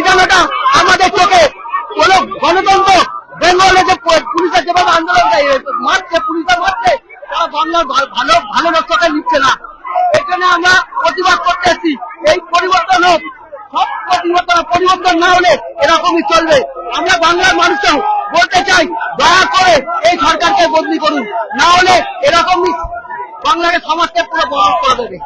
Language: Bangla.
দেখানোটা আমাদের চোখে কোন গণতন্ত্র বেঙ্গলে যে পুলিশের যেভাবে আন্দোলন মারছে, পুলিশরা মারছে, তারা বাংলার ভালো রক্ষাটা নিচ্ছে না। এখানে আমরা প্রতিবাদ করতে এসেছি, এই পরিবর্তন হোক। সব পরিবর্তন না হলে এরকমই চলবে। আমরা বাংলার মানুষও বলতে চাই, দয়া করে এই সরকারকে বদলি করুন, না হলে এরকমই বাংলাকে সমাজকে পুরো বন্ধ করে দেবে।